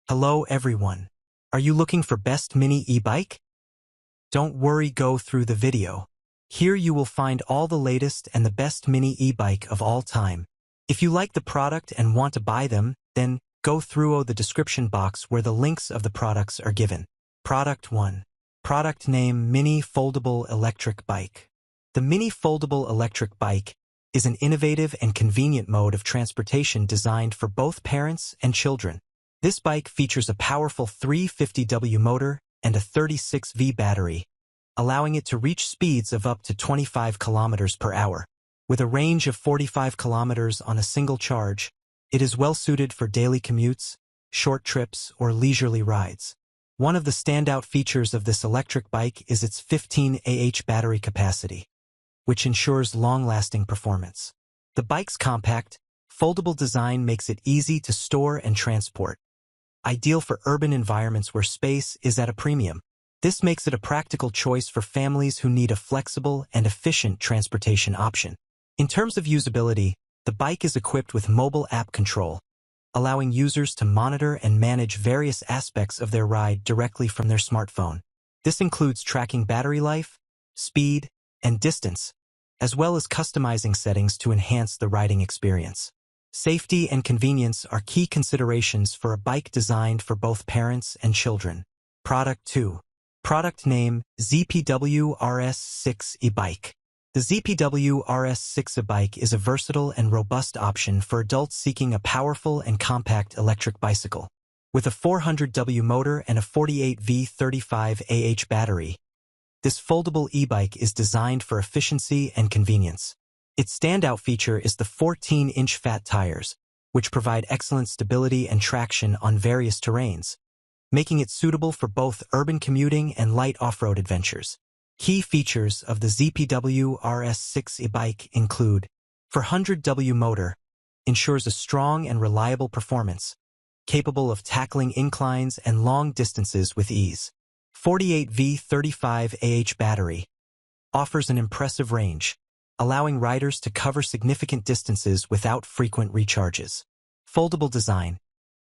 Hello everyone. Are you looking for best mini e-bike? Don't worry, go through the video. Here you will find all the latest and the best mini e-bike of all time. If you like the product and want to buy them, then go through the description box where the links of the products are given. Product 1. Product name: Mini Foldable Electric Bike. The Mini Foldable Electric Bike is an innovative and convenient mode of transportation designed for both parents and children. This bike features a powerful 350W motor and a 36V battery, allowing it to reach speeds of up to 25 kilometers per hour. With a range of 45 kilometers on a single charge, it is well suited for daily commutes, short trips, or leisurely rides. One of the standout features of this electric bike is its 15Ah battery capacity, which ensures long-lasting performance. The bike's compact, foldable design makes it easy to store and transport, ideal for urban environments where space is at a premium. This makes it a practical choice for families who need a flexible and efficient transportation option. In terms of usability, the bike is equipped with mobile app control, allowing users to monitor and manage various aspects of their ride directly from their smartphone. This includes tracking battery life, speed, and distance, as well as customizing settings to enhance the riding experience. Safety and convenience are key considerations for a bike designed for both parents and children. Product 2. Product name: ZPW RS6 e-bike. The ZPW RS6 e-bike is a versatile and robust option for adults seeking a powerful and compact electric bicycle. With a 400W motor and a 48V35Ah battery, this foldable e-bike is designed for efficiency and convenience. Its standout feature is the 14-inch fat tires, which provide excellent stability and traction on various terrains, making it suitable for both urban commuting and light off-road adventures. Key features of the ZPW RS6 e-bike include: 400W motor, ensures a strong and reliable performance, capable of tackling inclines and long distances with ease. 48V35Ah battery, offers an impressive range, allowing riders to cover significant distances without frequent recharges. Foldable design,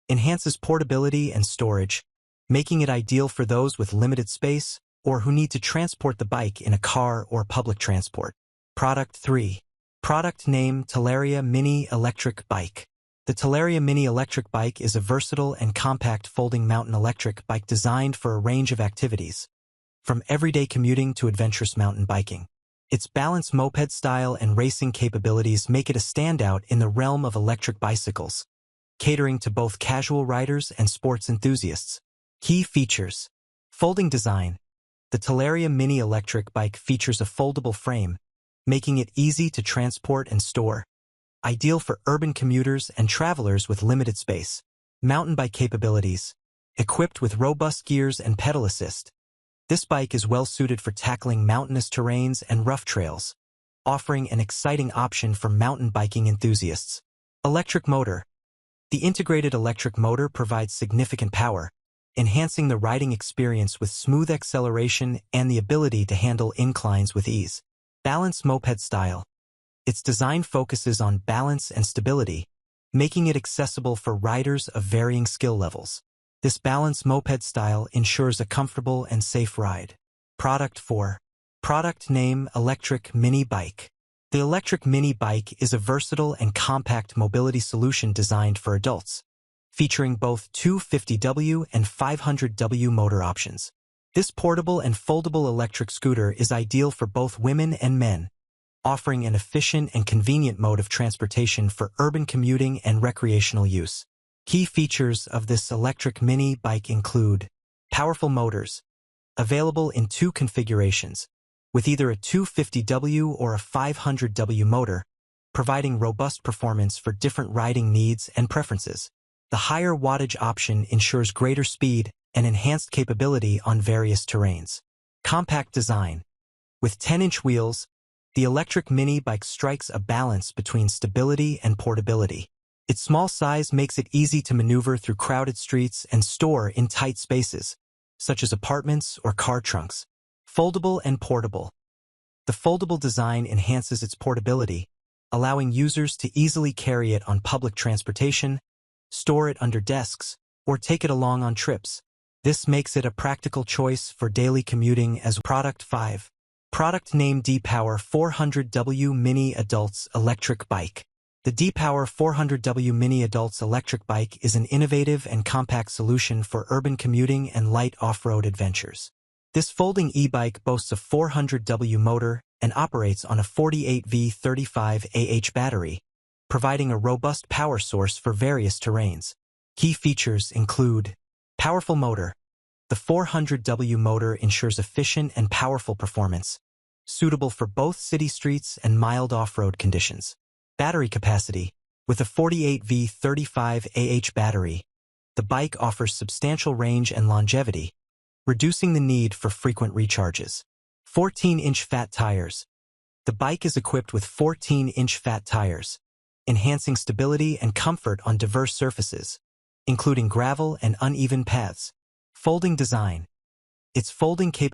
enhances portability and storage, making it ideal for those with limited space or who need to transport the bike in a car or public transport. Product 3. Product name: Talaria Mini Electric Bike. The Talaria Mini Electric Bike is a versatile and compact folding mountain electric bike designed for a range of activities, from everyday commuting to adventurous mountain biking. Its balanced moped style and racing capabilities make it a standout in the realm of electric bicycles, catering to both casual riders and sports enthusiasts. Key features: folding design. The Talaria Mini Electric Bike features a foldable frame, making it easy to transport and store, ideal for urban commuters and travelers with limited space. Mountain bike capabilities. Equipped with robust gears and pedal assist, this bike is well suited for tackling mountainous terrains and rough trails, offering an exciting option for mountain biking enthusiasts. Electric motor. The integrated electric motor provides significant power, enhancing the riding experience with smooth acceleration and the ability to handle inclines with ease. Balanced moped style. Its design focuses on balance and stability, making it accessible for riders of varying skill levels. This balanced moped style ensures a comfortable and safe ride. Product 4. Product name: Electric Mini Bike. The electric mini bike is a versatile and compact mobility solution designed for adults, featuring both 250W and 500W motor options. This portable and foldable electric scooter is ideal for both women and men, offering an efficient and convenient mode of transportation for urban commuting and recreational use. Key features of this electric mini bike include: powerful motors, available in 2 configurations, with either a 250W or a 500W motor, providing robust performance for different riding needs and preferences. The higher wattage option ensures greater speed and enhanced capability on various terrains. Compact design. With 10-inch wheels, the electric mini bike strikes a balance between stability and portability. Its small size makes it easy to maneuver through crowded streets and store in tight spaces, such as apartments or car trunks. Foldable and portable. The foldable design enhances its portability, allowing users to easily carry it on public transportation, store it under desks, or take it along on trips. This makes it a practical choice for daily commuting as Product 5. Product name D-Power 400W Mini Adults Electric Bike. The D-Power 400W Mini Adults Electric Bike is an innovative and compact solution for urban commuting and light off-road adventures. This folding e-bike boasts a 400W motor and operates on a 48V35Ah battery, providing a robust power source for various terrains. Key features include powerful motor. The 400W motor ensures efficient and powerful performance, suitable for both city streets and mild off-road conditions. Battery capacity. With a 48V35Ah battery, the bike offers substantial range and longevity, reducing the need for frequent recharges. 14-inch fat tires. The bike is equipped with 14-inch fat tires, enhancing stability and comfort on diverse surfaces, including gravel and uneven paths. Folding design. Its folding capability